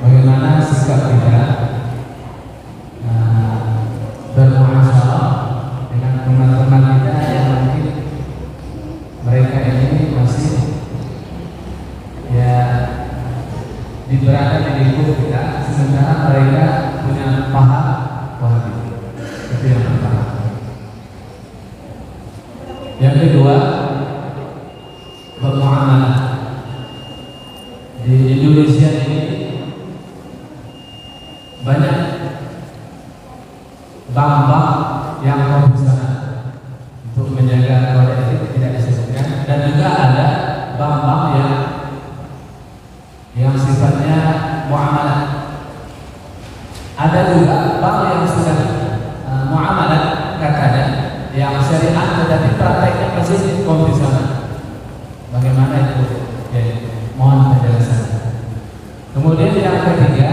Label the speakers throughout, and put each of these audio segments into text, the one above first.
Speaker 1: bagaimana sikap kita bermuasalah dengan teman-teman kita yang mungkin mereka ini masih ya berada di lingkup kita, sementara mereka punya paham Wahabi. Itu yang pertama. Yang kedua, bermuamalah. Di Indonesia ini banyak bank-bank yang profesional untuk menjaga kode etik tidak disebutkan, dan juga ada bank-bank yang sifatnya muamalah. Ada juga bank yang sudah muamalah katanya yang syariat, tetapi prakteknya masih konvensional. Bagaimana itu? Ya, mohon penjelasan. Kemudian yang ketiga,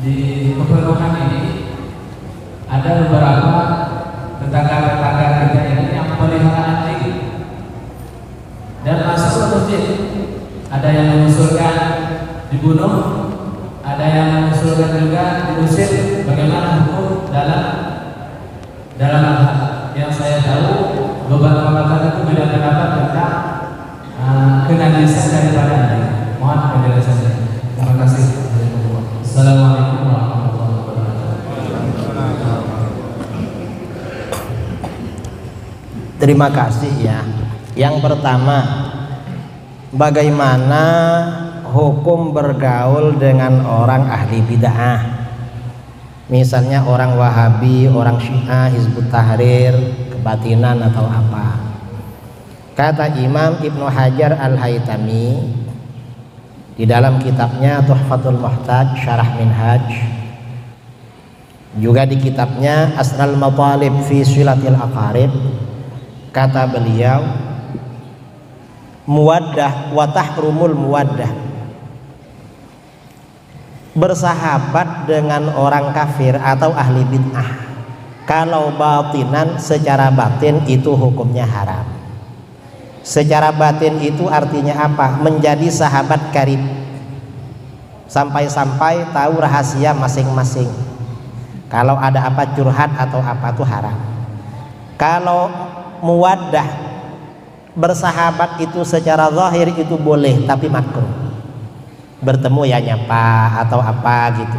Speaker 1: di kepenuhan ini ada beberapa tetangga-tetangga kita ini yang pelihara anjing dan masuk ke masjid. Ada yang mengusulkan dibunuh, ada yang mengusulkan juga diusir. Bagaimana hukum dalam hal yang saya tahu beberapa pakar itu beda pendapat tentang kenajisan daripada anjing. Mohon penjelasannya. Terima kasih. Assalamualaikum warahmatullahi wabarakatuh.
Speaker 2: Terima kasih ya. Yang pertama, bagaimana hukum bergaul dengan orang ahli bid'ah? Misalnya orang Wahabi, orang Syiah, Hizbut Tahrir, kebatinan atau apa. Kata Imam Ibnu Hajar Al-Haytami di dalam kitabnya Tuhfatul Muhtaj Syarah Minhaj, juga di kitabnya Asral Matalib fi Silatil Aqarib, kata beliau, muwaddah wa tahrumul muwaddah, bersahabat dengan orang kafir atau ahli bid'ah kalau batinan, secara batin itu hukumnya haram. Secara batin itu artinya apa? Menjadi sahabat karib, sampai-sampai tahu rahasia masing-masing. Kalau ada apa curhat atau apa itu haram. Kalau muwaddah, bersahabat itu secara zahir itu boleh, tapi makruh. Bertemu ya nyapa atau apa gitu,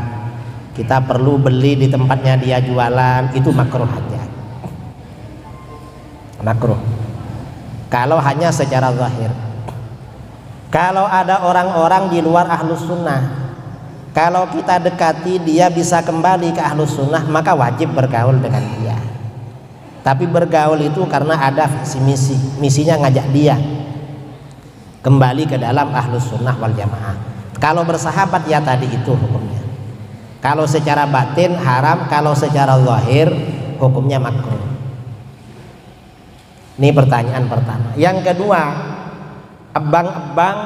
Speaker 2: kita perlu beli di tempatnya dia jualan, itu makruh aja, makruh kalau hanya secara zahir. Kalau ada orang-orang di luar ahlus sunnah, kalau kita dekati dia bisa kembali ke ahlus sunnah, maka wajib bergaul dengan dia. Tapi bergaul itu karena ada visi misi, misinya ngajak dia kembali ke dalam ahlus sunnah wal jamaah. Kalau bersahabat ya tadi itu hukumnya. Kalau secara batin haram, kalau secara zahir hukumnya makruh. Ini pertanyaan pertama. Yang kedua, ebang-ebang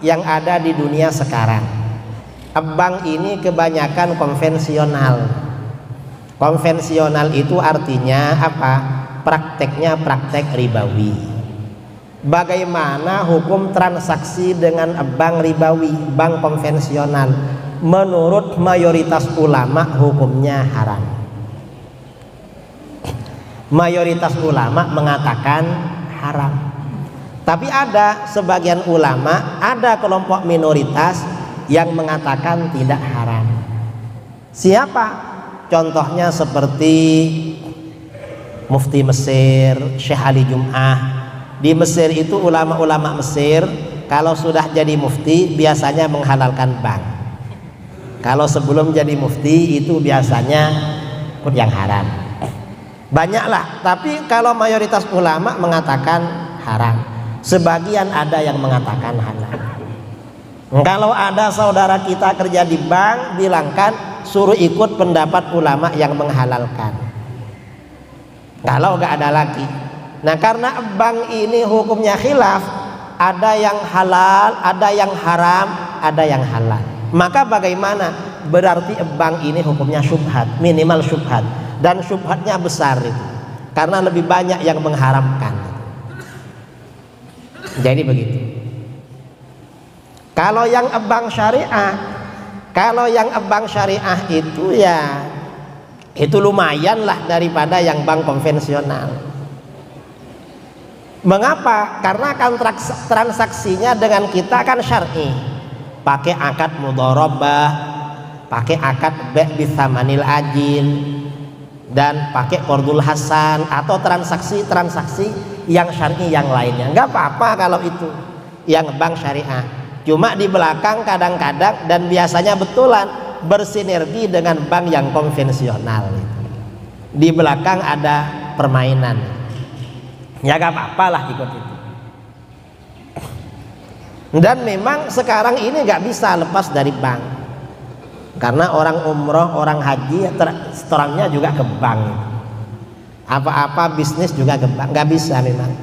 Speaker 2: yang ada di dunia sekarang. Ebang ini kebanyakan konvensional. Konvensional itu artinya apa? Prakteknya praktek ribawi. Bagaimana hukum transaksi dengan bank ribawi, bank konvensional? Menurut mayoritas ulama hukumnya haram. Mayoritas ulama mengatakan haram. Tapi ada sebagian ulama, ada kelompok minoritas yang mengatakan tidak haram. Siapa? Contohnya seperti Mufti Mesir, Syekh Ali Jum'ah. Di Mesir itu ulama-ulama Mesir kalau sudah jadi mufti biasanya menghalalkan bank. Kalau sebelum jadi mufti itu biasanya yang haram. Banyaklah, tapi kalau mayoritas ulama mengatakan haram. Sebagian ada yang mengatakan halal. Kalau ada saudara kita kerja di bank, bilangkan suruh ikut pendapat ulama yang menghalalkan. Kalau nggak ada lagi. Nah, karena bank ini hukumnya khilaf, ada yang halal, ada yang haram, ada yang halal. Maka bagaimana? Berarti bank ini hukumnya syubhat, minimal syubhat, dan syubhatnya besar itu, karena lebih banyak yang mengharamkan. Jadi begitu. Kalau yang bank syariah Kalau yang bank syariah itu ya itu lumayan lah daripada yang bank konvensional. Mengapa? Karena transaksinya dengan kita kan syar'i, pakai akad mudharabah, pakai akad bai' bitsamanil ajil, dan pakai qardul hasan atau transaksi yang syar'i yang lainnya. Enggak apa-apa kalau itu yang bank syariah. Cuma di belakang kadang-kadang dan biasanya betulan bersinergi dengan bank yang konvensional. Di belakang ada permainan. Ya gak apa-apa lah ikut itu. Dan memang sekarang ini gak bisa lepas dari bank, karena orang umroh, orang haji restorannya juga ke bank, apa-apa bisnis juga ke bank, gak bisa memang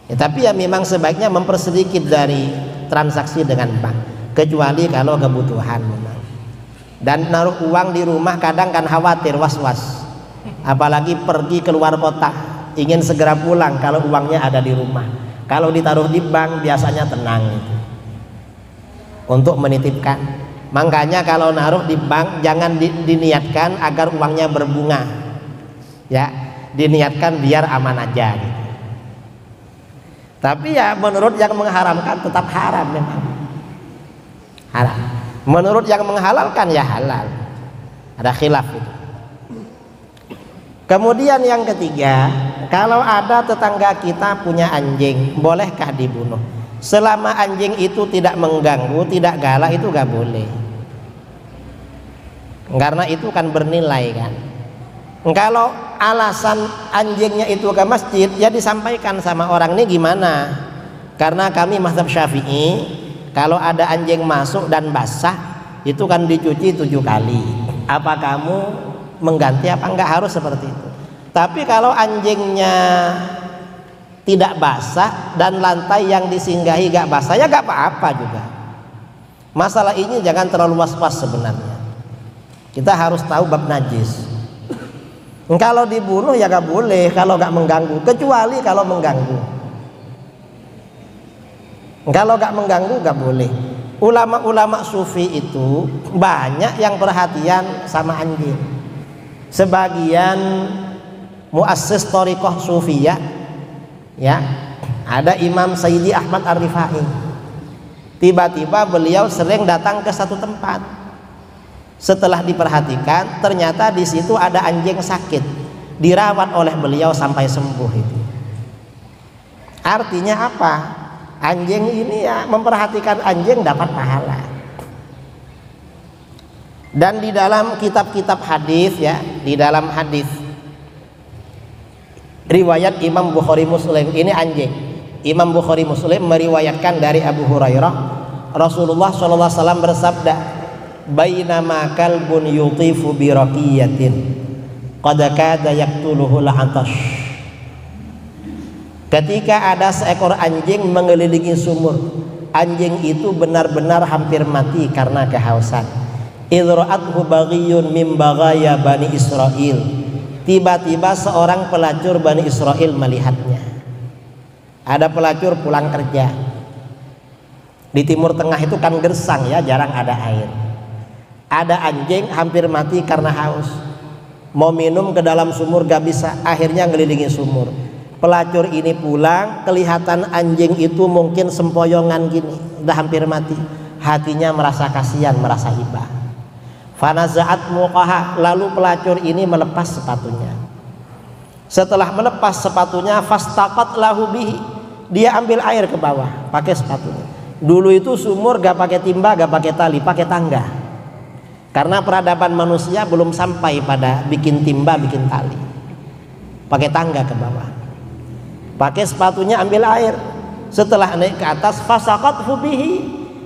Speaker 2: ya. Tapi ya memang sebaiknya mempersedikit dari transaksi dengan bank, kecuali kalau kebutuhan memang. Dan naruh uang di rumah kadang kan khawatir, was-was, apalagi pergi keluar kota ingin segera pulang kalau uangnya ada di rumah. Kalau ditaruh di bank biasanya tenang itu, untuk menitipkan. Makanya kalau naruh di bank jangan diniatkan agar uangnya berbunga, ya diniatkan biar aman aja gitu. Tapi ya menurut yang mengharamkan tetap haram memang, haram. Menurut yang menghalalkan ya halal, ada khilaf itu. Kemudian yang ketiga, kalau ada tetangga kita punya anjing, bolehkah dibunuh? Selama anjing itu tidak mengganggu, tidak galak, itu gak boleh, karena itu kan bernilai kan. Kalau alasan anjingnya itu ke masjid, ya disampaikan sama orang ini gimana, karena kami mazhab Syafi'i kalau ada anjing masuk dan basah itu kan dicuci 7 kali. Apa kamu mengganti apa? Enggak harus seperti itu. Tapi kalau anjingnya tidak basah dan lantai yang disinggahi gak basah, ya gak apa-apa juga. Masalah ini jangan terlalu was-was sebenarnya. Kita harus tahu bab najis. Kalau dibunuh ya gak boleh kalau gak mengganggu, kecuali kalau mengganggu. Kalau gak mengganggu gak boleh. Ulama-ulama sufi itu banyak yang perhatian sama anjing. Sebagian muassis thariqah sufiyah, ya, ada Imam Sayyidi Ahmad Ar-Rifai. Tiba-tiba beliau sering datang ke satu tempat. Setelah diperhatikan, ternyata di situ ada anjing sakit, dirawat oleh beliau sampai sembuh itu. Artinya apa? Anjing ini ya, memperhatikan anjing dapat pahala. Dan di dalam kitab-kitab hadis, ya, di dalam hadis riwayat Imam Bukhari Muslim, ini anjing. Imam Bukhari Muslim meriwayatkan dari Abu Hurairah, Rasulullah SAW bersabda, bainama kalbun yutifu bi raqiyatin qad kada yaqtuluhu al-'atash. Ketika ada seekor anjing mengelilingi sumur, anjing itu benar-benar hampir mati karena kehausan. Idra'athu baghiyun min baghaya Bani Israel. Tiba-tiba seorang pelacur Bani Israel melihatnya. Ada pelacur pulang kerja. Di Timur Tengah itu kan gersang ya, jarang ada air. Ada anjing hampir mati karena haus, mau minum ke dalam sumur gak bisa, akhirnya ngelilingi sumur. Pelacur ini pulang, kelihatan anjing itu mungkin sempoyongan gini, udah hampir mati. Hatinya merasa kasihan, merasa iba. Fanaza'at muqaha, lalu pelacur ini melepas sepatunya. Setelah melepas sepatunya, fastaqat lahu bihi, dia ambil air ke bawah pakai sepatunya. Dulu itu sumur gak pakai timba, gak pakai tali, pakai tangga. Karena peradaban manusia belum sampai pada bikin timba, bikin tali. Pakai tangga ke bawah. Pakai sepatunya ambil air. Setelah naik ke atas, fasaqathu bihi,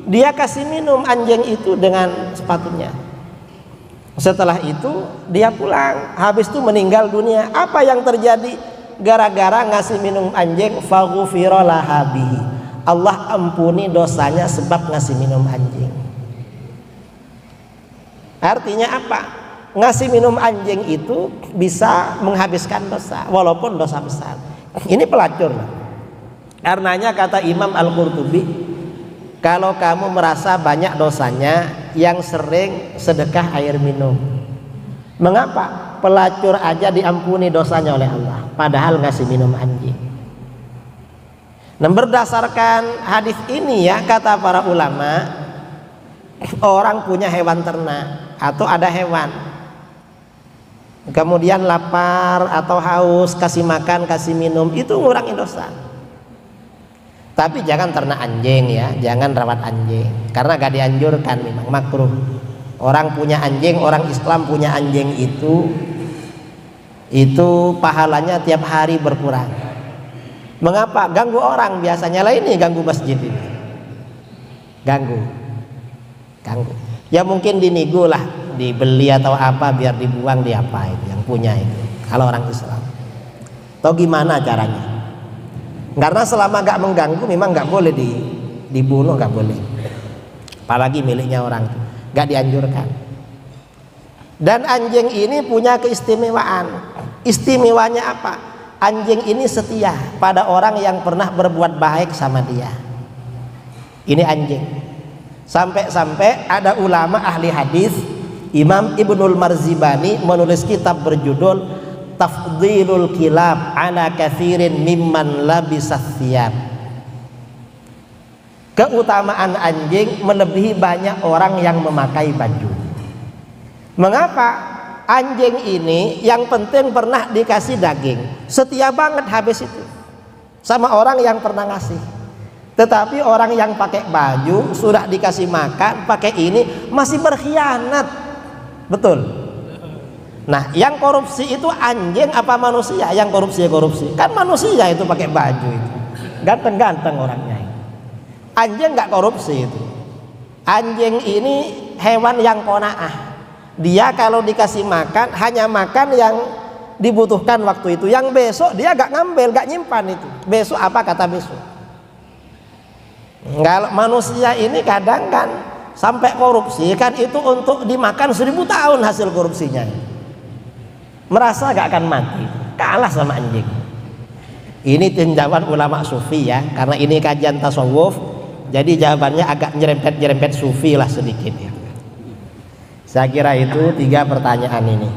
Speaker 2: dia kasih minum anjing itu dengan sepatunya. Setelah itu dia pulang, habis itu meninggal dunia. Apa yang terjadi? Gara-gara ngasih minum anjing, faghufira laha bihi, Allah ampuni dosanya sebab ngasih minum anjing. Artinya apa? Ngasih minum anjing itu bisa menghabiskan dosa, walaupun dosa besar. Ini pelacur. Karenanya kata Imam Al-Qurtubi, kalau kamu merasa banyak dosanya yang sering sedekah air minum. Mengapa? Pelacur aja diampuni dosanya oleh Allah, padahal ngasih minum anjing. Nah, berdasarkan hadis ini ya, kata para ulama, orang punya hewan ternak atau ada hewan, kemudian lapar atau haus, kasih makan, kasih minum, itu ngurangi dosa. Tapi jangan ternak anjing ya, jangan rawat anjing, karena gak dianjurkan, memang makruh. Orang punya anjing, orang Islam punya anjing itu pahalanya tiap hari berkurang. Mengapa? Ganggu orang biasanya lah, ini ganggu masjid ini, ganggu. Ya mungkin dinigu lah, dibeli atau apa biar dibuang, diapa itu yang punya itu. Kalau orang Islam, atau gimana caranya? Karena selama gak mengganggu memang gak boleh dibunuh, gak boleh. Apalagi miliknya orang itu, gak dianjurkan. Dan anjing ini punya keistimewaan. Istimewanya apa? Anjing ini setia pada orang yang pernah berbuat baik sama dia. Ini anjing. Sampai-sampai ada ulama ahli hadis, Imam Ibnul Marzibani menulis kitab berjudul Tafdhilul Kilab ala kathirin mimman labisas thiyab. Keutamaan anjing melebihi banyak orang yang memakai baju. Mengapa? Anjing ini yang penting pernah dikasih daging, setia banget habis itu sama orang yang pernah ngasih. Tetapi orang yang pakai baju, sudah dikasih makan, pakai ini masih berkhianat. Betul. Nah, yang korupsi itu anjing apa manusia? Yang korupsi kan manusia itu pakai baju itu, ganteng-ganteng orangnya. Anjing nggak korupsi itu. Anjing ini hewan yang qanaah. Dia kalau dikasih makan hanya makan yang dibutuhkan waktu itu. Yang besok dia gak ngambil, gak nyimpan itu. Besok apa kata besok. Kalau manusia ini kadang kan sampai korupsi kan itu untuk dimakan 1000 tahun hasil korupsinya. Merasa gak akan mati, kalah sama anjing. Ini tinjauan ulama sufi ya, karena ini kajian tasawuf, jadi jawabannya agak nyerempet sufi lah sedikit ya. Saya kira itu 3 pertanyaan ini.